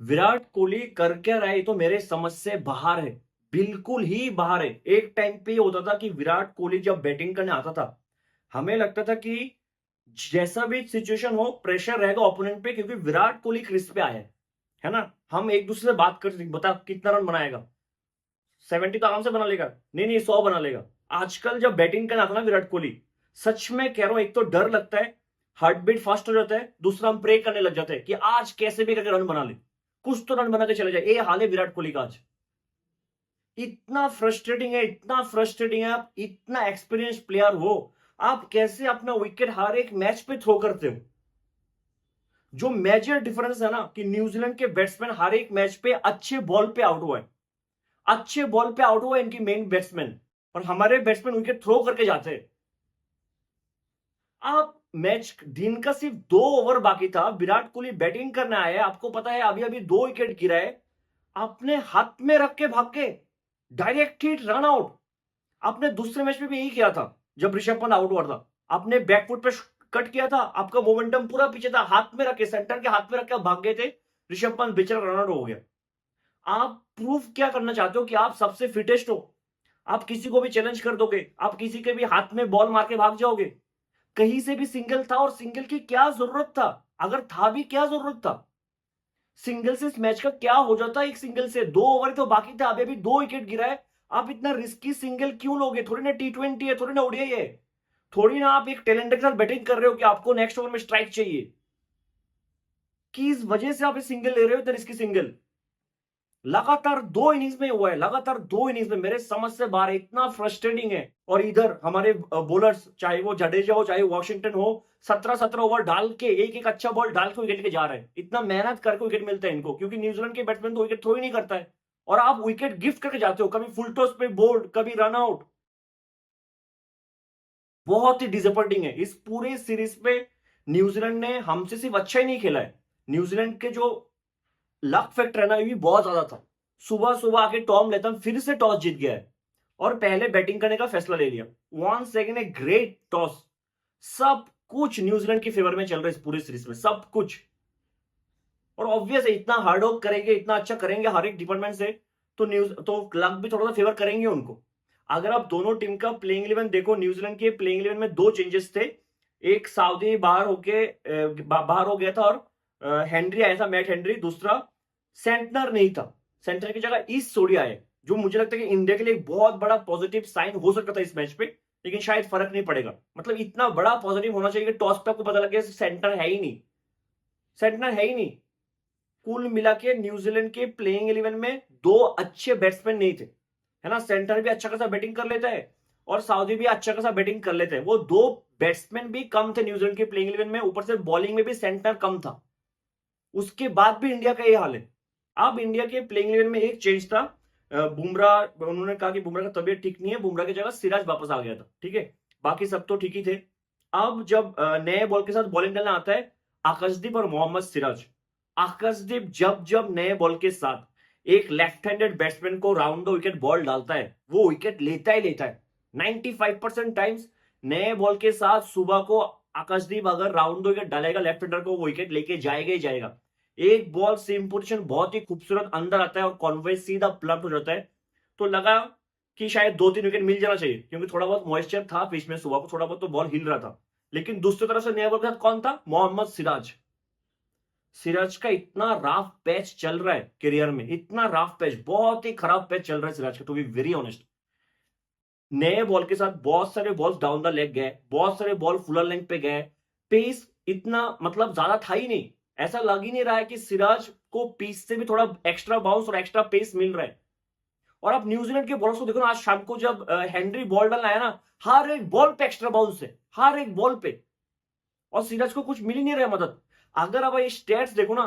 विराट कोहली कर क्या रहा है ये तो मेरे समझ से बाहर है, बिल्कुल ही बाहर है। एक टाइम पे ये होता था कि विराट कोहली जब बैटिंग करने आता था, हमें लगता था कि जैसा भी सिचुएशन हो प्रेशर रहेगा ओपोनेंट पे, क्योंकि विराट कोहली क्रीज पे आया है ना। हम एक दूसरे से बात कर सकते, बता कितना रन बनाएगा, 70 तो आराम से बना लेगा, नहीं नहीं 100 बना लेगा। आजकल जब बैटिंग करना आता ना विराट कोहली, सच में कह रहा हूं, एक तो डर लगता है, हार्ट बीट फास्ट हो जाता है, दूसरा हम प्रे करने लग जाते हैं कि आज कैसे भी करके रन बना ले, कुछ तो रन बना के चले जाए। ये हाल है विराट कोहली का आज। इतना फ्रस्ट्रेटिंग है, इतना फ्रस्ट्रेटिंग है। आप इतना एक्सपीरियंस प्लेयर हो, आप कैसे अपना विकेट हर एक मैच पे थ्रो करते हो। जो मेजर डिफरेंस है ना कि न्यूजीलैंड के बैट्समैन हर एक मैच पे अच्छे बॉल पे आउट हुआ है, अच्छे बॉल पे आउट हुआ है इनकी मेन बैट्समैन, और हमारे बैट्समैन विकेट थ्रो करके जाते हैं। आप मैच दिन का सिर्फ 2 ओवर बाकी था, विराट कोहली बैटिंग करने आया है, आपको पता है अभी अभी 2 विकेट गिरा है, आपने हाथ में रख के भाग के डायरेक्ट हिट रन आउट। आपने दूसरे मैच में भी यही किया था, जब ऋषभ पंत आउट हुआ था, आपने बैकफुट पे कट किया था, आपका मोमेंटम पूरा पीछे था, हाथ में रख के, सेंटर के हाथ में रख के भाग गए थे, ऋषभ पंत बेचारा रन आउट हो गया। आप प्रूफ क्या करना चाहते हो कि आप सबसे फिटेस्ट हो, आप किसी को भी चैलेंज कर दोगे, आप किसी के भी हाथ में बॉल मार के भाग जाओगे। कहीं से भी सिंगल था, और सिंगल की क्या जरूरत था, अगर था भी क्या जरूरत था, सिंगल से इस मैच का क्या हो जाता। एक सिंगल से 2 ओवर तो बाकी थे, अभी अभी 2 विकेट गिरा है, आप इतना रिस्की सिंगल क्यों लोगे। थोड़ी ना T20 है, थोड़ी ना ओडीआई है, थोड़ी ना आप एक टैलेंट के साथ बैटिंग कर रहे हो कि आपको नेक्स्ट ओवर में स्ट्राइक चाहिए, कि इस वजह से आप इस सिंगल ले रहे हो, इतना रिस्की सिंगल। लगातार 2 इनिंग्स में हुआ है, लगातार 2 इनिंग्स में, मेरे समझ से बाहर, इतना फ्रस्ट्रेटिंग है। और इधर हमारे बॉलर्स, चाहे वो जडेजा हो चाहे वॉशिंगटन हो, 17-17 ओवर डाल के, एक एक अच्छा बॉल डाल के विकेट के जा रहे हैं। इतना मेहनत करके विकेट मिलता है इनको, क्योंकि न्यूजीलैंड के बैट्समैन तो विकेट थ्रो ही नहीं करता है, और आप विकेट गिफ्ट करके जाते हो, कभी फुल टॉस पे बोल्ड, कभी रन आउट। बहुत ही डिसअपॉइंटिंग है इस पूरे सीरीज पे। न्यूजीलैंड ने हमसे सिर्फ अच्छा ही नहीं खेला है, न्यूजीलैंड के जो लक फैक्टर है ना, ये भी बहुत ज्यादा था। सुबह सुबह आके टॉम लेथम फिर से टॉस जीत गया है, और पहले बैटिंग करने का फैसला ले लिया। One second a great toss. सब कुछ न्यूजीलैंड के फेवर में चल रहा है इस पूरी सीरीज में, सब कुछ। और ऑब्वियस है, इतना हार्ड वर्क करेंगे, इतना अच्छा करेंगे हर एक डिपार्टमेंट से, तो न्यूज तो लक भी थोड़ा सा फेवर करेंगे उनको। अगर आप दोनों टीम का प्लेइंग 11 देखो, न्यूजीलैंड के प्लेइंग 11 में 2 चेंजेस थे। एक सऊदी बाहर हो गया था, और हेनरी आया था, मैट हेनरी। दूसरा सेंटनर नहीं था, सेंटर की जगह ईस्ट सोडिया है, जो मुझे लगता है कि इंडिया के लिए एक बहुत बड़ा पॉजिटिव साइन हो सकता था इस मैच पे, लेकिन शायद फर्क नहीं पड़ेगा। मतलब इतना बड़ा पॉजिटिव होना चाहिए कि टॉस पे आपको पता लग गया सेंटर है ही नहीं, सेंटर है ही नहीं। कुल मिला के न्यूजीलैंड के प्लेइंग 11 में 2 अच्छे बैट्समैन नहीं थे, है ना। सेंटर भी अच्छा खासा बैटिंग कर लेता है, और सऊदी भी अच्छा खासा बैटिंग कर लेते हैं। वो 2 बैट्समैन भी कम थे न्यूजीलैंड के प्लेइंग 11 में, ऊपर से बॉलिंग में भी सेंटर कम था। उसके बाद भी इंडिया का ये हाल है। अब इंडिया के प्लेइंग 11 में एक चेंज था, बुमराह, उन्होंने कहा कि बुमराह का तबीयत ठीक नहीं है, बुमराह की जगह सिराज वापस आ गया था, ठीक है। बाकी सब तो ठीक ही थे। अब जब नए बॉल के साथ बॉलिंग डालना आता है, आकाशदीप और मोहम्मद सिराज। आकाशदीप जब जब नए बॉल के साथ एक लेफ्ट हैंडेड बैट्समैन को राउंड द विकेट बॉल डालता है, वो विकेट लेता ही लेता है। 95% टाइम्स नए बॉल के साथ सुबह को आकाशदीप अगर राउंड द विकेट डालेगा लेफ्ट हैंडर को, वो विकेट लेके जाएगा ही जाएगा। एक बॉल सेम पोजीशन, बहुत ही खूबसूरत अंदर आता है, और कॉन्वे सीधा प्लट हो जाता है। तो लगा कि शायद 2-3 विकेट मिल जाना चाहिए, क्योंकि थोड़ा बहुत मॉइस्चर था पिच में, सुबह को थोड़ा बहुत तो बॉल हिल रहा था। लेकिन दूसरी तरफ से नए बॉल के साथ कौन था? मोहम्मद सिराज। सिराज का इतना रफ पैच चल रहा है करियर में, इतना रफ पैच, बहुत ही खराब पैच चल रहा है सिराज का, टू बी वेरी ऑनेस्ट। नए बॉल के साथ बहुत सारे बॉल्स डाउन द लेग गए, बहुत सारे बॉल फुलर लेंथ पे गए, पेस इतना मतलब ज्यादा था ही नहीं। ऐसा लग ही नहीं रहा है कि सिराज को पीस से भी थोड़ा एक्स्ट्रा बाउंस और एक्स्ट्रा पेस मिल रहा है। और आप न्यूजीलैंड के बॉलर्स को देखो ना, आज शाम को जब हेनरी बॉल डालना है ना, हर एक बॉल पे एक्स्ट्रा बाउंस है, हर एक बॉल पे, और सिराज को कुछ मिल ही नहीं रहा है मदद। अगर आप ये स्टेट्स देखो ना,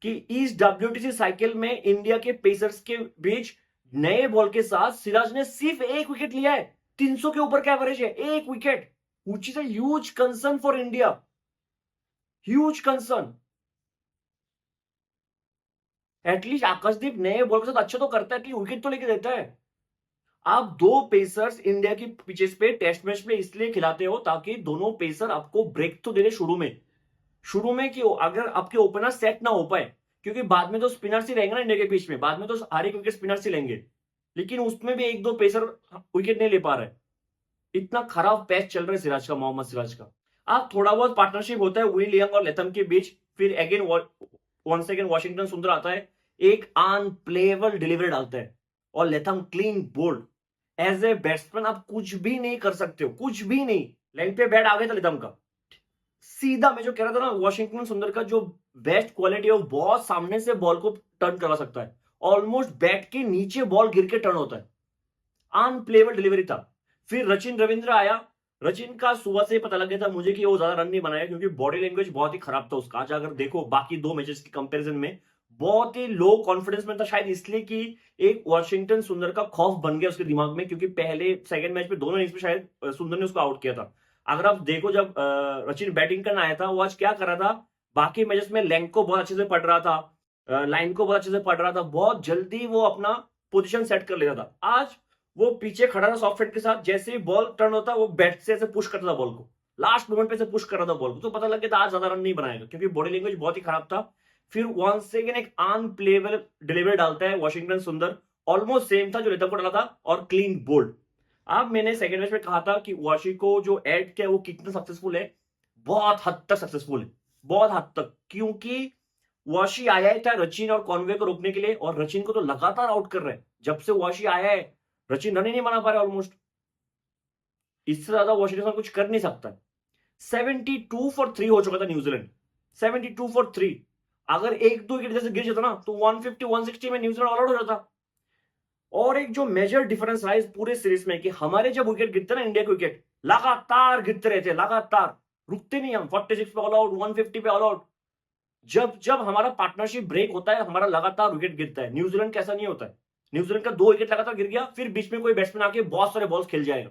कि इस WTC साइकिल में इंडिया के पेसर्स के बीच नए बॉल के साथ सिराज ने सिर्फ 1 विकेट लिया है, 300 के ऊपर का एवरेज है, 1 wicket, which is a huge concern for India, huge concern. At least Akashdeep नए बॉल के साथ अच्छा तो करता है, एटलीस्ट विकेट तो लेके देता है। आप 2 पेसर्स इंडिया की पिचेस पे टेस्ट मैच में इसलिए खिलाते हो ताकि दोनों पेसर आपको ब्रेक तो दे दे शुरू में, कि अगर आपके ओपनर सेट ना हो पाए, क्योंकि बाद में तो स्पिनर्स ही रहेंगे ना इंडिया के बीच में, बाद में तो हर एक विकेट स्पिनर्स ही लेंगे, लेकिन उसमें भी एक दो पेसर विकेट नहीं ले पा रहे। इतना खराब पैच चल रहा है सिराज का, मोहम्मद सिराज का। आप थोड़ा बहुत पार्टनरशिप होता है विल यंग और लेथम के बीच, फिर अगेन वंस अगेन वॉशिंगटन सुंदर आता है, एक अनप्लेएबल डिलीवरी डालता है और Latham clean bowled. As a batsman आप कुछ भी नहीं कर सकते हो, कुछ भी नहीं। लाइन पे बैट आ गया था लेथम का, सीधा मैं जो कह रहा था ना, वॉशिंगटन सुंदर का जो बेस्ट क्वालिटी है वो बहुत सामने से बॉल को टर्न करा सकता है, ऑलमोस्ट बैट के नीचे बॉल गिर के टर्न होता है। अनप्लेएबल डिलीवरी था। फिर रचिन रविंद्र आया, रचिन का सुबह से ही पता लग गया था मुझे कि वो ज्यादा रन नहीं बनाएगा, क्योंकि बॉडी लैंग्वेज बहुत ही खराब था उसका। आज अगर देखो बाकी दो मैचेस के कंपैरिजन में बहुत ही लो कॉन्फिडेंस में था, शायद इसलिए कि एक वॉशिंगटन सुंदर का खौफ बन गया उसके दिमाग में, क्योंकि पहले सेकंड मैच में दोनों इनिंग्स में शायद सुंदर ने उसको आउट किया था। अगर आप देखो जब रचिन बैटिंग करने आया था, वो आज क्या कर रहा था, बाकी मैचेस में लेंथ को बहुत अच्छे से पढ़ रहा था, लाइन को बहुत अच्छे से पढ़ रहा था, बहुत जल्दी वो अपना पोजीशन सेट कर लेता था। आज वो पीछे खड़ा था सॉफ्ट हैंड के साथ, जैसे ही बॉल टर्न होता वो बैट से ऐसे पुश करता था बॉल को, लास्ट मोमेंट पे से पुश कर रहा था बॉल को, तो पता लग गया था आज ज्यादा रन नहीं बनाएगा, क्योंकि बॉडी लैंग्वेज बहुत ही खराब था। फिर वंस सेकेंड एक अनप्लेएबल डिलीवरी डालता है वॉशिंगटन सुंदर, ऑलमोस्ट सेम था जो लेथम को डाला था, और क्लीन बोल्ड। अब मैंने सेकंड मैच में कहा था कि वाशी को जो एड किया वो कितना सक्सेसफुल है, बहुत हद तक सक्सेसफुल है, बहुत हद तक, क्योंकि वाशी आया था रचिन और कॉनवे को रोकने के लिए, और रचिन को तो लगातार आउट कर रहे हैं। जब से वाशी आया है रचिन रन ही नहीं बना पा रहे ऑलमोस्ट, इससे ज्यादा वॉशिंगटन कुछ कर नहीं सकता। 72 फॉर 3 हो चुका था न्यूजीलैंड, 72 फॉर 3। अगर एक दो विकेट जैसे गिर जाता ना तो 150 160 में न्यूजीलैंड ऑल आउट हो जाता। और एक जो मेजर डिफरेंस रहा इस पूरे सीरीज में कि हमारे जब विकेट गिरते ना, इंडिया के विकेट लगातार गिरते रहते, लगातार रुकते नहीं हम, 46 पे ऑल आउट, 150 पे ऑल आउट। जब जब हमारा पार्टनरशिप ब्रेक होता है हमारा लगातार विकेट गिरता है। न्यूजीलैंड का ऐसा नहीं होता है, न्यूजीलैंड का 2 विकेट लगातार गिर गया, फिर बीच में कोई बैट्समैन आके बहुत सारे बॉल्स खेल जाएगा।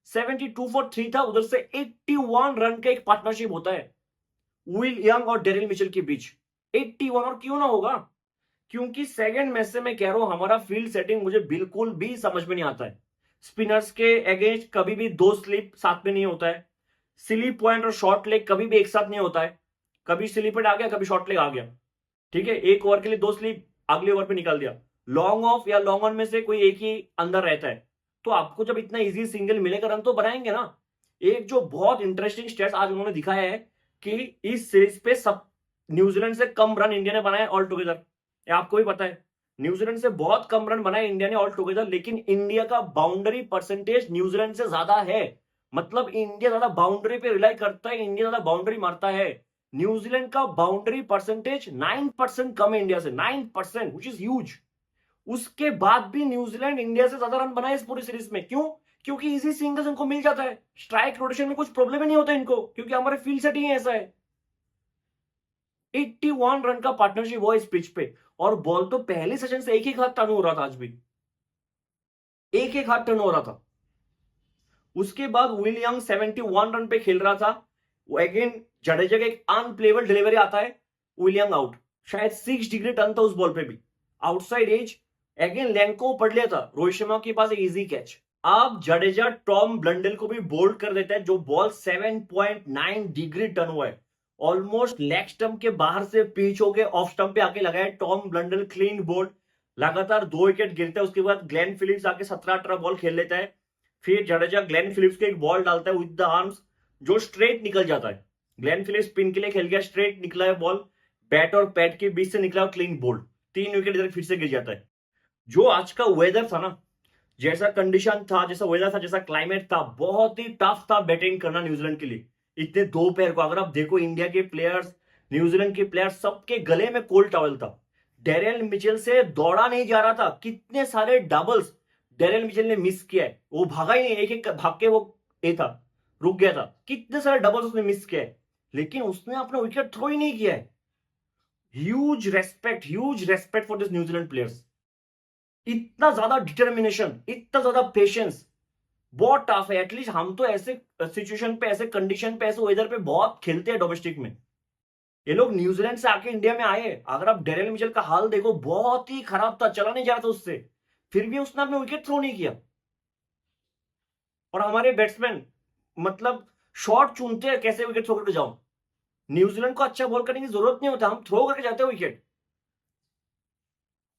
72 फॉर 3 था, उधर से 81 रन का एक पार्टनरशिप होता है विल यंग और डेरिल मिचेल के बीच। 81, और क्यों ना होगा, क्योंकि सेकंड मैच से मैं कह रहा हूं हमारा फील्ड सेटिंग मुझे बिल्कुल भी समझ में नहीं आता है। स्पिनर्स के अगेंस्ट कभी भी 2 स्लिप साथ में नहीं होता है, स्लिप पॉइंट और शॉर्ट लेग कभी भी एक साथ नहीं होता है, कभी स्लिप पॉइंट आ गया कभी शॉर्ट लेग आ गया, ठीक है, एक ओवर के लिए 2 स्लिप अगले ओवर पे निकाल दिया, लॉन्ग ऑफ या लॉन्ग ऑन में से कोई एक ही अंदर रहता है, तो आपको जब इतना इजी सिंगल मिलेगा रन तो बनाएंगे ना। एक जो बहुत इंटरेस्टिंग स्टेट्स आज उन्होंने दिखाया है कि इस सीरीज पे सब न्यूजीलैंड से कम रन इंडिया ने बनाए ऑल टुगेदर, आपको भी पता है न्यूजीलैंड से बहुत कम रन बनाए इंडिया ने ऑल टुगेदर, लेकिन इंडिया का बाउंड्री परसेंटेज न्यूजीलैंड से ज्यादा है। मतलब इंडिया ज्यादा बाउंड्री पे रिलाई करता है, इंडिया ज्यादा बाउंड्री मारता है। न्यूजीलैंड का बाउंड्री परसेंटेज 9% कम है इंडिया से, 9%, व्हिच इज ह्यूज। उसके बाद भी न्यूजीलैंड इंडिया से ज्यादा रन बनाए इस पूरी सीरीज में। क्यों? क्योंकि इजी सिंगल्स इनको मिल जाता है, स्ट्राइक रोटेशन में कुछ प्रॉब्लम ही नहीं होता इनको, क्योंकि हमारे फील्ड सेटिंग ऐसा है। 81 रन का पार्टनरशिप हुआ इस पिच पे, और बॉल तो पहले सेशन से एक ही हाथ टर्न हो रहा था, आज भी एक एक हाथ टर्न हो रहा था। उसके बाद विल यंग 71 रन पे खेल रहा था, वो अगेन जडेजा का एक अनप्लेएबल डिलीवरी आता है, विल यंग आउट, शायद 6 डिग्री टर्न था उस बॉल पे भी, आउटसाइड एज, अगेन लैंग को पढ़ लिया था, रोहित शर्मा के पास एक इजी कैच। अब जडेजा टॉम ब्लंडल को भी बोल्ड कर देता है, जो बॉल 7.9 डिग्री टर्न हुआ है, ऑलमोस्ट लेग स्टंप के बाहर से पिच होके ऑफ स्टंप पे आके लगाया टॉम ब्लंडल, क्लीन बोल्ड। लगातार 2 विकेट गिरता है, उसके बाद ग्लेन फिलिप्स आके 17-18 बॉल खेल लेता है। फिर जडेजा ग्लेन फिलिप्स को एक बॉल डालता है विद द आर्म्स, जो स्ट्रेट निकल जाता है। ग्लेन फिलिप्स स्पिन के लिए खेल गया, स्ट्रेट निकला है बॉल, बैट और पैड के बीच से निकला, क्लीन बोल्ड, 3 विकेट इधर फिर से गिर जाता है। जो आज का वेदर था ना, जैसा कंडीशन था, जैसा वेदर था, जैसा क्लाइमेट था, बहुत ही टफ था बैटिंग करना न्यूजीलैंड के लिए। इतने दोपहर को अगर आप देखो इंडिया के प्लेयर्स, न्यूजीलैंड के प्लेयर्स, सबके गले में कोल्ड टॉवल था। डेरिल मिचेल से दौड़ा नहीं जा रहा था, कितने सारे डबल्स डेरिल मिचेल ने मिस किया है, वो भागा ही नहीं, एक एक भाग के वो ये था, रुक गया था, कितने सारे डबल्स उसने मिस किया है, लेकिन उसने अपना विकेट थ्रो ही नहीं किया है। Huge respect for this New Zealand players. इतना ज्यादा डिटर्मिनेशन, इतना ज्यादा पेशेंस, बहुत टफ है। एटलीस्ट हम तो ऐसे सिचुएशन पे, ऐसे कंडीशन पे, ऐसे वेदर पे बहुत खेलते हैं डोमेस्टिक में। ये लोग न्यूजीलैंड से आके इंडिया में आए, अगर आप डेरिल मिचेल का हाल देखो, बहुत ही खराब था, चला नहीं जा रहा था उससे, फिर भी उसने अपने विकेट थ्रो नहीं किया। और हमारे बैट्समैन मतलब शॉट चुनते हैं कैसे विकेट थ्रो करके जाऊं, न्यूजीलैंड को अच्छा बॉल करने की जरूरत नहीं होता, हम थ्रो करके जाते हैं विकेट।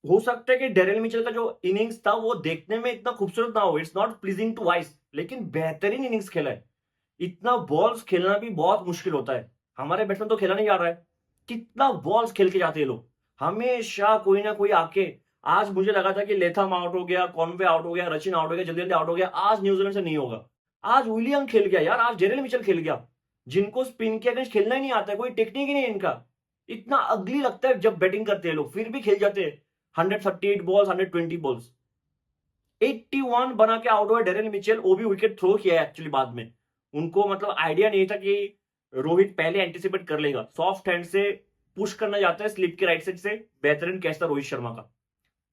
हो सकता है कि डेरिल मिचेल का जो इनिंग्स था वो देखने में इतना खूबसूरत ना हो, it's not pleasing to eyes, लेकिन बेहतरीन इनिंग्स खेला है। इतना बॉल्स खेलना भी बहुत मुश्किल होता है, हमारे बैट्समैन तो खेला नहीं जा रहा है। कितना बॉल्स खेल के जाते हैं लोग, हमेशा कोई ना कोई आके। आज मुझे लगा था कि लेथम आउट हो गया, कॉनवे आउट हो गया, रचिन आउट हो गया, जल्दी जल्दी आउट हो गया, आज न्यूजीलैंड से नहीं होगा। आज विलियम खेल गया यार, आज डेरिल मिचेल खेल गया, जिनको स्पिन के अगेंस्ट खेलना ही नहीं आता है, कोई टेक्निक ही नहीं है इनका। इतना अगली लगता है जब बैटिंग करते हैं लोग, फिर भी खेल जाते हैं। 138 बॉल्स, 120 बॉल्स, 81 बना के आउट हुआ डेरिल मिचेल, वो भी विकेट थ्रो किया है एक्चुअली बाद में। उनको मतलब आइडिया नहीं था कि रोहित पहले एंटिसिपेट कर लेगा, सॉफ्ट हैंड से पुश करना जाता है स्लिप के राइट साइड से, बेहतरीन कैच था रोहित शर्मा का।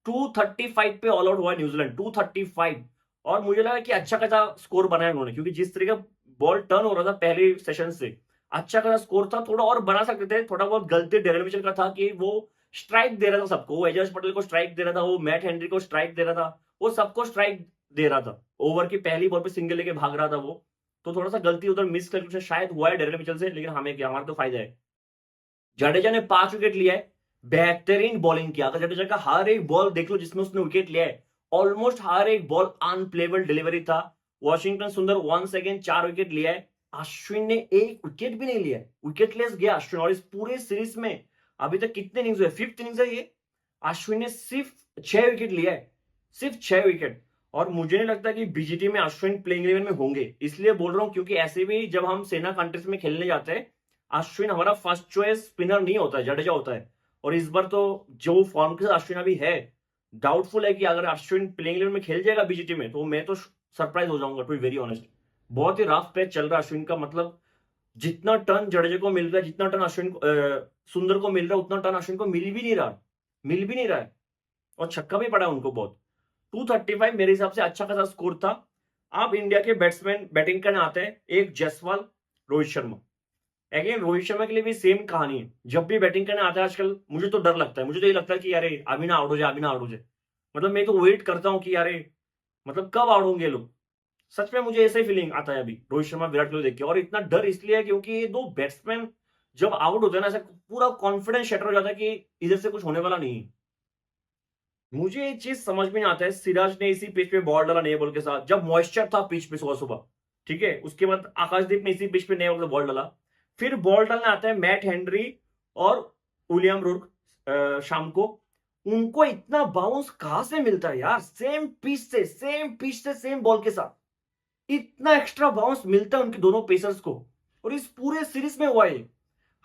235 पे ऑल आउट हुआ है न्यूजीलैंड, 235। और मुझे लगा कि अच्छा खासा स्कोर बनाया उन्होंने, क्योंकि जिस तरीके का बॉल टर्न हो रहा था पहले सेशन से, अच्छा खासा स्कोर था, थोड़ा और बना सकते थे। थोड़ा बहुत गलती डेरिल मिचेल का था कि वो स्ट्राइक दे रहा था सबको, वो एजाज पटेल को स्ट्राइक दे रहा था, वो मैट हेनरी को स्ट्राइक दे रहा था, वो सबको स्ट्राइक दे रहा था। ओवर की पहली बॉल पे सिंगल लेके भाग रहा था वो, तो थोड़ा सा गलती उधर मिस करके शायद हुआ है डेरिल मिचेल से, लेकिन हमें क्या, हमारा तो फायदा है। जडेजा ने 5 विकेट लिया है, बेहतरीन बॉलिंग किया। अगर जडेजा का हर एक बॉल देख लो जिसमें उसने विकेट लिया है, ऑलमोस्ट हर एक बॉल अनप्लेबल डिलीवरी था। वॉशिंगटन सुंदर 1 सेकेंड 4 विकेट लिया है। अश्विन ने एक विकेट भी नहीं लिया, विकेटलेस गया अश्विन। और इस पूरे सीरीज में अभी तक कितने इनिंग्स हुए, 5th इनिंग्स है ये, अश्विन ने सिर्फ 6 विकेट लिया है, सिर्फ 6 विकेट। और मुझे नहीं लगता कि बीजीटी में अश्विन प्लेइंग 11 में होंगे, इसलिए बोल रहा हूं क्योंकि ऐसे भी जब हम सेना कंट्रीज में खेलने जाते हैं, अश्विन हमारा फर्स्ट चॉइस स्पिनर नहीं होता है, जडेजा होता है। और इस बार तो जो फॉर्म के साथ अश्विन अभी है, डाउटफुल है कि अगर अश्विन प्लेइंग 11 में खेल जाएगा बीजीटी में, तो मैं तो सरप्राइज हो जाऊंगा, टू बी वेरी ऑनेस्ट। बहुत ही रफ पैच चल रहा है अश्विन का, मतलब जितना टर्न जडेजा को मिल रहा है, जितना टर्न अश्विन सुंदर को मिल रहा है, उतना टर्न अश्विन को मिल भी नहीं रहा, मिल भी नहीं रहा है। और छक्का भी पड़ा है उनको बहुत। 235 मेरे हिसाब से अच्छा खासा स्कोर था। अब इंडिया के बैट्समैन बैटिंग करने आते हैं, एक जायसवाल, रोहित शर्मा। अगेन रोहित शर्मा के लिए भी सेम कहानी है, जब भी बैटिंग करने आता है आजकल मुझे तो डर लगता है, मुझे तो ये लगता है कि अरे अभी ना आउट हो जाए, अभी ना आउट हो जाए। मतलब मैं तो वेट करता हूं कि अरे मतलब कब आउट होंगे लोग। सच में मुझे ऐसा ही फीलिंग आता है अभी रोहित शर्मा विराट कोहली देख के। और इतना डर इसलिए है क्योंकि ये दो बैट्समैन जब आउट होते हैं ना, ऐसा पूरा कॉन्फिडेंस शटर हो जाता है कि इधर से कुछ होने वाला नहीं है। मुझे ये चीज समझ में नहीं आता है, सिराज ने इसी पिच पे बॉल डाला नए बॉल के साथ, जब मॉइस्चर था पिच पे सुबह सुबह, ठीक है। उसके बाद आकाशदीप ने इसी पिच पे नए बॉल से बॉल डाला। फिर बॉल डालने आता है मैट हेनरी और विलियम रूक शाम को। उनको इतना बाउंस कहां से मिलता है यार, सेम पिच से, सेम पिच से, सेम बॉल के साथ इतना एक्स्ट्रा बाउंस मिलता है उनके दोनों पेसर्स को। और इस पूरे सीरीज में हुआ है।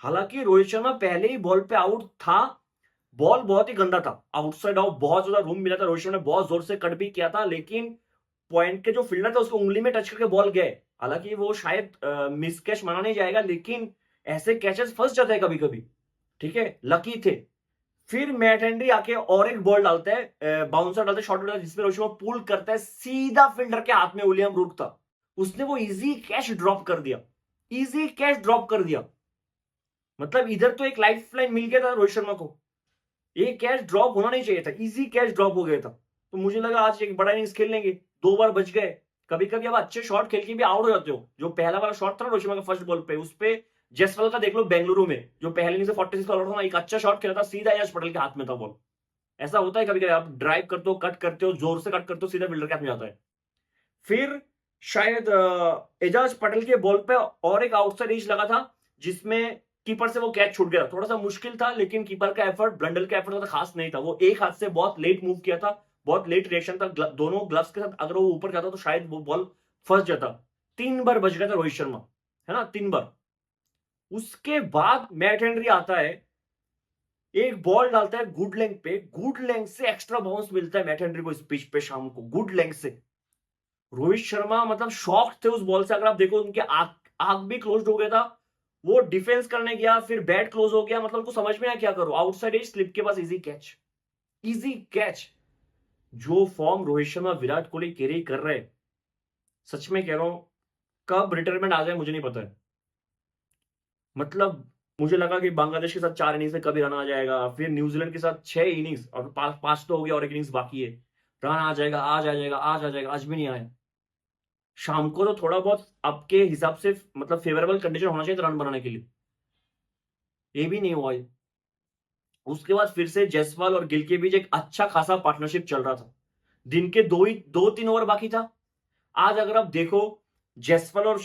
हालांकि रोहित शर्मा पहले ही बॉल पे आउट था, बॉल बहुत ही गंदा था, आउटसाइड आउट, बहुत ज्यादा रूम मिला था, रोहित शर्मा ने बहुत जोर से कट भी किया था, लेकिन पॉइंट के जो फील्डर था उसको उंगली में टच करके बॉल गए। हालांकि वो शायद मिस कैच माना नहीं जाएगा, लेकिन ऐसे कैचेस फंस जाते हैं कभी कभी, ठीक है, लकी थे। फिर मैट हेनरी आके और एक बॉल डालता है, बाउंसर डालता है, शॉट डालता है, जिसमें रोहित शर्मा पुल करता है, सीधा फील्डर के हाथ में विलियम रूट था, उसने वो इजी कैच ड्रॉप कर दिया, इजी कैच ड्रॉप कर दिया। मतलब इधर तो एक लाइफ लाइन मिल गया था रोहित शर्मा को, ये कैच ड्रॉप होना नहीं चाहिए था, इजी कैच ड्रॉप हो गया था। तो मुझे लगा आज एक बड़ा इनिंग्स खेल लेंगे, 2 बार बच गए। कभी कभी अब अच्छे शॉट खेल के भी आउट हो जाते हो। जो पहला वाला शॉट था ना रोहित शर्मा का फर्स्ट बॉल पे, उस पे जसवाल का देख लो बेंगलुरु में, जो पहले इनिंग्स से 46 का आउट था ना, एक अच्छा शॉट खेला था, सीधा यश पटेल के हाथ में था बॉल। ऐसा होता है कभी कभी, आप ड्राइव करते हो, कट करते हो, जोर से कट करते हो, सीधा फील्डर के हाथ में जाता है। फिर शायद एजाज पटेल के बॉल पे और एक आउटसाइड एज लगा था, जिसमें कीपर से वो कैच छूट गया, थोड़ा सा मुश्किल था, लेकिन कीपर का एफर्ट, ब्लंडल का एफर्ट खास नहीं था, वो एक हाथ से बहुत लेट मूव किया था, बहुत लेट रिएक्शन था दोनों ग्लव्स के साथ। अगर वो ऊपर जाता तो शायद वो बॉल फंस जाता। 3 बार बच गया था रोहित शर्मा, है ना, 3 बार। उसके बाद मैट हेनरी आता है, एक बॉल डालता है गुड लेंथ पे, गुड लेंथ से एक्स्ट्रा बाउंस मिलता है मैट हेनरी को इस पिच पे शाम को, गुड लेंथ से। रोहित शर्मा मतलब शॉक थे उस बॉल से, अगर आप देखो उनके आंख आंख भी क्लोज हो गया था। वो डिफेंस करने गया, फिर बैट क्लोज हो गया, मतलब उनको समझ में आया क्या करो, आउटसाइड एज स्लिप के पास इजी कैच, इजी कैच। जो फॉर्म रोहित शर्मा विराट कोहली कैरी कर रहे हैं, सच में कह रहा हूं, कब रिटायरमेंट आ जाए मुझे नहीं पता है। मतलब मुझे लगा कि बांग्लादेश के साथ 4 इनिंग्स में कभी रन आ जाएगा, फिर न्यूजीलैंड के साथ 6 इनिंग्स और 5 तो हो गया और एक इनिंग्स बाकी है, रन आ जाएगा, आज आ जाएगा, आज आ जाएगा, आज भी नहीं आया। शाम को तो थोड़ा बहुत आपके हिसाब से मतलब फेवरेबल कंडीशन होना चाहिए रन बनाने के लिए। ये भी नहीं हुआ है। उसके बाद फिर से जायसवाल और गिल के बीच एक अच्छा खासा पार्टनरशिप चल रहा था। दिन के 2-3 ओवर बाकी था। आज अगर आप देखो, जायसवाल और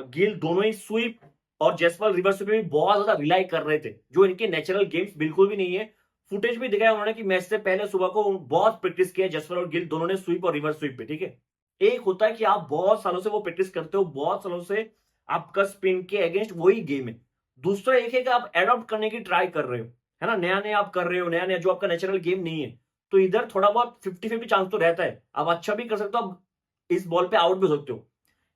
गिल दोनों ही स्वीप और जायसवाल रिवर्स स्वीप पे भी बहुत ज्यादा रिलाई कर रहे थे, जो इनके नेचुरल गेम्स बिल्कुल भी नहीं है। फुटेज भी दिखाया उन्होंने कि मैच से पहले सुबह को बहुत प्रैक्टिस किया जायसवाल और गिल दोनों ने स्वीप और रिवर्स स्वीप पे, ठीक है। एक होता है कि आप बहुत सालों से वो प्रैक्टिस करते हो, बहुत सालों से आपका स्पिन के अगेंस्ट वही गेम है। दूसरा एक है कि आप एडॉप्ट करने की ट्राई कर रहे हो, है ना, नया नया आप कर रहे हो, नया नया जो आपका नेचुरल गेम नहीं है। तो इधर थोड़ा बहुत 50-50 चांस तो रहता है, आप अच्छा भी कर सकते हो, आप इस बॉल पे आउट भी हो सकते हो।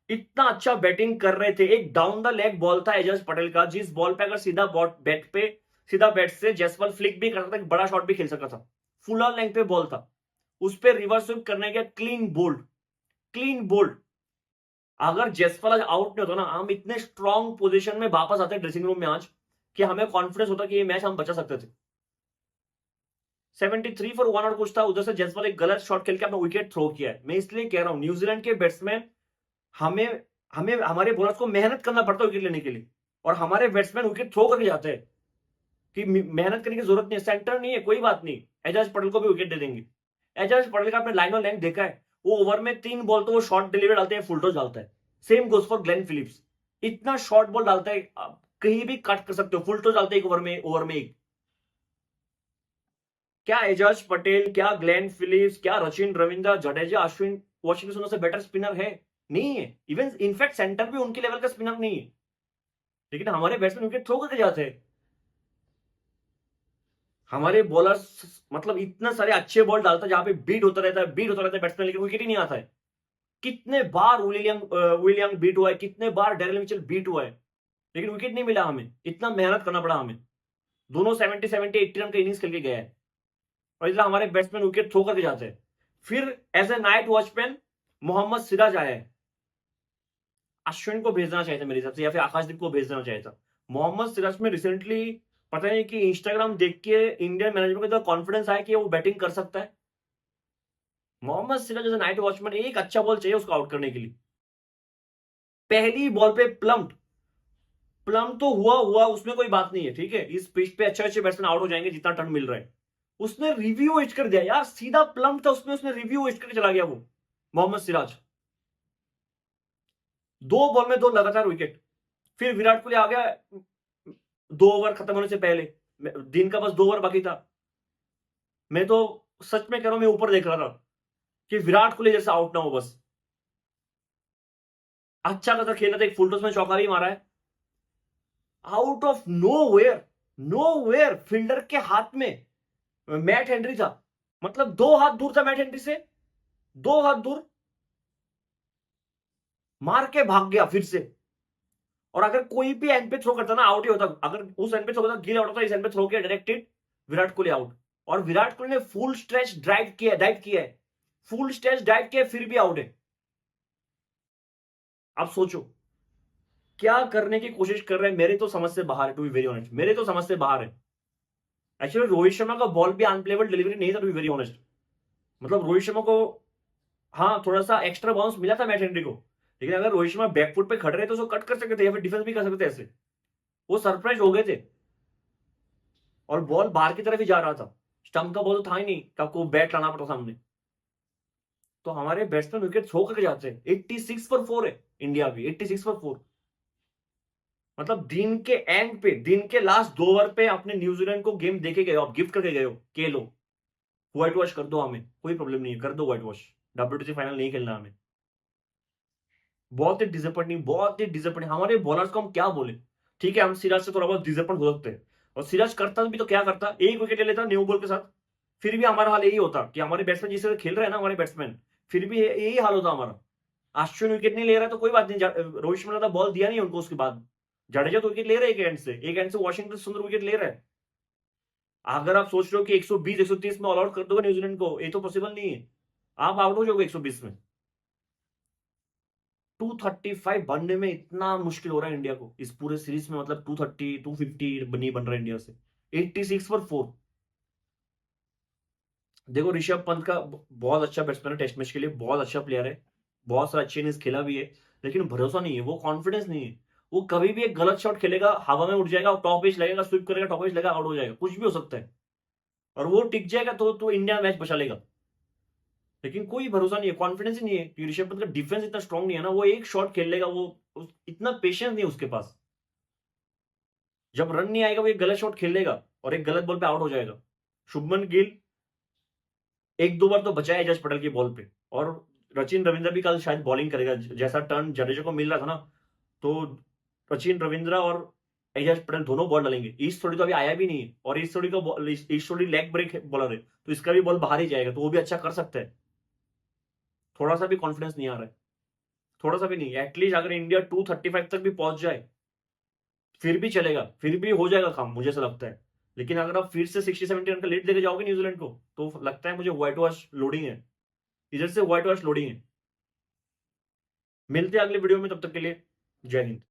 इतना अच्छा बैटिंग कर रहे थे, एक डाउन द लेग बॉल था एजाज पटेल का, जिस बॉल पे अगर सीधा बैट पे सीधा बैट से जायसवाल फ्लिक भी कर सकता था, बड़ा शॉट भी खेल सकता था। फुल ऑन लेंथ पे बॉल था, उस पे रिवर्स स्विंग करने के क्लीन बोल्ड, क्लीन बोल्ड। अगर जायसवाल आज आउट नहीं होता ना, हम इतने स्ट्रॉन्ग पोजीशन में वापस आते ड्रेसिंग रूम में आज, कि हमें कॉन्फिडेंस होता कि ये मैच हम बचा सकते थे। 73 फॉर 1 और कुछ था, उधर से जायसवाल एक गलत शॉट खेल के अपना विकेट थ्रो किया है। मैं इसलिए कह रहा हूं, न्यूजीलैंड के बैट्समैन, हमें हमें हमारे बॉलर्स को मेहनत करना पड़ता है विकेट लेने के लिए, और हमारे बैट्समैन विकेट थ्रो करके जाते हैं कि मेहनत करने की जरूरत नहीं है, सेंटर नहीं है, कोई बात नहीं, एजाज पटेल को भी विकेट दे देंगे। एजाज पटेल का आपने लाइन और लेंथ देखा है, वो ओवर में 3 बॉल तो वो शॉर्ट डिलीवरी डालते हैं, फुल टॉस डालता है। Same goes for Glenn Phillips, इतना शॉर्ट बॉल डालता है, आप कहीं भी कट कर सकते हो, फुल टॉस डालते हैं एक ओवर में एक। क्या एजाज पटेल, क्या ग्लेन फिलिप्स, क्या रचिन रविंद्र, जडेजा, अश्विन, वाशिंगटन से बेटर स्पिनर है? नहीं है। इवन इनफैक्ट सेंटर भी उनके लेवल का स्पिनर नहीं है, लेकिन हमारे बैट्समैन विकेट थ्रो करके जाते हैं। हमारे बॉलर्स मतलब इतना सारे अच्छे बॉल डालता है, जहां पे बीट होता रहता है बैट्समैन, लेकिन विकेट ही नहीं आता है। कितने बार विलियम बीट हुआ है, कितने बार डेरिल मिचेल बीट हुआ है, लेकिन विकेट नहीं मिला हमें, इतना मेहनत करना पड़ा हमें। दोनों 70-80 रन का इनिंग्स खेल के गया है, और इधर हमारे बैट्समैन विकेट थ्रो करके जाते हैं। फिर as a night watchman Mohammed Siraj आया है। अश्विन को भेजना चाहिए था मेरे हिसाब से, या फिर आकाशदीप को भेजना चाहिए था। मोहम्मद सिराज में रिसेंटली पता नहीं कि इंस्टाग्राम देख के इंडियन मैनेजमेंट को इतना कॉन्फिडेंस आया कि वो बैटिंग कर सकता है। Mohammed Siraj as night watchman, एक अच्छा बॉल चाहिए उसको आउट करने के लिए। पहली बॉल पे प्लम तो हुआ, उसमें कोई बात नहीं है, ठीक है, इस पिच पे अच्छे अच्छे बैट्समैन आउट हो जाएंगे जितना टर्न मिल रहा है। उसने रिव्यू एज कर दिया यार, सीधा प्लम था उसमें, उसने रिव्यू एज करके चला गया वो मोहम्मद सिराज। 2 बॉल में 2 लगातार विकेट। फिर विराट कोहली आ गया 2 ओवर खत्म होने से पहले, दिन का बस 2 ओवर बाकी था। मैं तो सच में कह रहा हूं, मैं ऊपर देख रहा था कि विराट कोहली जैसा आउट ना हो बस। अच्छा खासा खेला था, एक फुल टॉस में चौका भी मारा है। Out of nowhere fielder के हाथ में मैट हेनरी था, मतलब 2 हाथ दूर था मैट हेनरी से, 2 हाथ दूर, मार के भाग गया फिर से। और अगर कोई भी एंड पे थ्रो करता ना, आउट ही होता। अगर उस एंड पे थ्रो करता, गिल आउट होता, इस एंड पे थ्रो किया डायरेक्टेड, विराट कोहली आउट। और विराट कोहली ने फुल स्ट्रेच डाइव किया है, फुल स्ट्रेच डाइव किया, फिर भी आउट है। आप सोचो क्या करने की कोशिश कर रहे हैं, मेरे तो समझ से बाहर है, टू बी वेरी ऑनेस्ट, मेरे तो समझ से बाहर है। एक्चुअली रोहित शर्मा का बॉल भी अनप्लेबल डिलीवरी नहीं था, टू बी वेरी ऑनेस्ट। मतलब रोहित शर्मा को, हाँ, थोड़ा सा एक्स्ट्रा बाउंस मिला था मैट हेनरी को, लेकिन अगर रोहित शर्मा बैकफुट पे खड़े रहे तो उसको कट कर सकते थे, या फिर डिफेंस भी कर सकते थे ऐसे। वो सरप्राइज हो गए थे, और बॉल बाहर की तरफ ही जा रहा था, स्टंप का बॉल तो था ही नहीं कि आपको बैट लाना पड़ा सामने। तो हमारे बैट्समैन विकेट थ्रो करके जाते हैं। 86 फॉर 4 है इंडिया भी, 86 फॉर 4। मतलब दिन के एंड पे, दिन के लास्ट 2 ओवर पे आपने न्यूजीलैंड को गेम देके गए हो, आप गिफ्ट करके गए हो, के लो व्हाइट वॉश कर दो, हमें कोई प्रॉब्लम नहीं है, कर दो व्हाइट वॉश, WTC फाइनल नहीं खेलना हमें। बहुत ही डिसअपॉइंटिंग हमारे बॉलर्स को हम क्या बोले। ठीक है, हम सिराज से थोड़ा बहुत डिसअपॉइंट हो सकते हैं, और सिराज करता भी तो क्या करता, एक विकेट ले लेता न्यू बॉल के साथ, फिर भी हमारा हाल यही होता कि हमारे बैट्समैन जिस तरह खेल रहे हैं ना, हमारे बैट्समैन, फिर भी यही हाल होता हमारा। अश्विन विकेट नहीं ले रहा है तो कोई बात नहीं, रोहित शर्मा ने बॉल दिया नहीं उनको, उसके बाद जडेजा तो विकेट ले रहे हैं एक एंड से वाशिंगटन सुंदर विकेट ले रहा है। अगर आप सोच रहे हो कि 120 130 में ऑल आउट कर दोगे न्यूजीलैंड को, ये तो पॉसिबल नहीं है, आप आउट हो जाओगे 120 में। 235 बनने में इतना मुश्किल हो रहा है इंडिया को इस पूरे सीरीज में, मतलब 230 250 नहीं बन रहा है इंडिया से। 86 फॉर 4। देखो ऋषभ पंत का बहुत अच्छा बैट्समैन है, टेस्ट मैच के लिए बहुत अच्छा प्लेयर है, बहुत सारा अच्छे इनिंग्स खेला भी है, लेकिन भरोसा नहीं है, वो कॉन्फिडेंस नहीं है। वो कभी भी एक गलत शॉट खेलेगा, हवा में उड़ जाएगा, टॉप एज लगेगा, स्विप करेगा, टॉप एज लगेगा, आउट हो जाएगा, कुछ भी हो सकता है। और वो टिक जाएगा तो इंडिया मैच बचा लेगा। लेकिन कोई भरोसा नहीं है, कॉन्फिडेंस ही नहीं है कि ऋषभ पंत का डिफेंस इतना स्ट्रांग नहीं है ना, वो एक शॉट खेल लेगा, इतना पेशेंस नहीं है उसके पास। जब रन नहीं आएगा वो एक गलत शॉट खेल लेगा और एक गलत बॉल पे आउट हो जाएगा। शुभमन गिल एक दो बार तो बचा है एजाज पटेल की बॉल पे, और सचिन रविंद्र भी कल शायद बॉलिंग करेगा, जैसा टर्न जडेजा को मिल रहा था ना, तो सचिन रविंद्र और एजाज पटेल दोनों बॉल डालेंगे। ईस्ट थोड़ी तो अभी आया भी नहीं है, और ईस्ट थोड़ी का ईस्ट थोड़ी लेग ब्रेक बॉलर है, तो इसका भी बॉल बाहर ही जाएगा, तो वो भी अच्छा कर सकता है। थोड़ा सा भी कॉन्फिडेंस नहीं आ रहा है, थोड़ा सा भी नहीं। एटलीस्ट अगर इंडिया 235 तक भी पहुंच जाए फिर भी चलेगा, फिर भी हो जाएगा काम, मुझे ऐसा लगता है। लेकिन अगर आप फिर से 60-70 रन का लीड लेके जाओगे न्यूजीलैंड को, तो लगता है मुझे व्हाइट वॉश लोडिंग है, इधर से व्हाइट वॉश लोडिंग है। मिलते हैं अगले वीडियो में, तब तक के लिए जय हिंद।